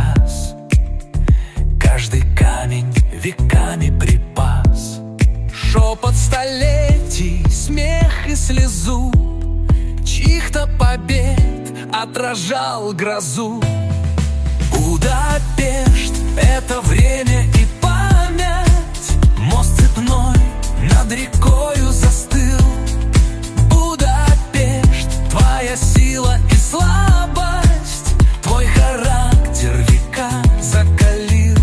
Кавказ. Каждый камень веками припас шепот столетий, смех и слезу чьих-то побед отражал грозу. Будапешт — это время и память. Мост цепной над рекою застыл. Будапешт — твоя сила и слабость, твой характер века закалил.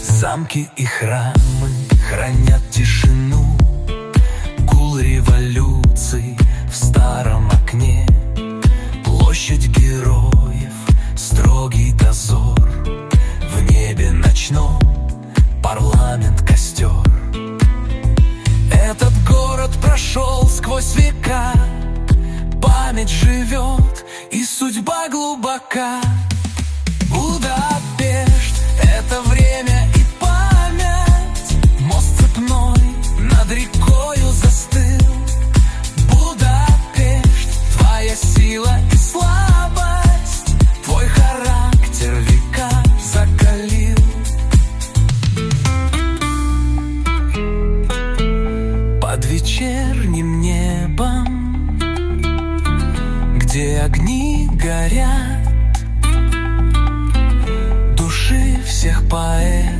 Замки и храмы хранят тишину, гул революций в старом окне. Площадь героев, строгий дозор, в небе ночном парламент, костер. Этот город прошел сквозь века, память живет и судьба глубока. Будапешт — это время и память. Мост цепной над рекою застыл. Будапешт — твоя сила и слабость, твой характер века закалил. Под вечерним небом, где огни горят, души всех поэтов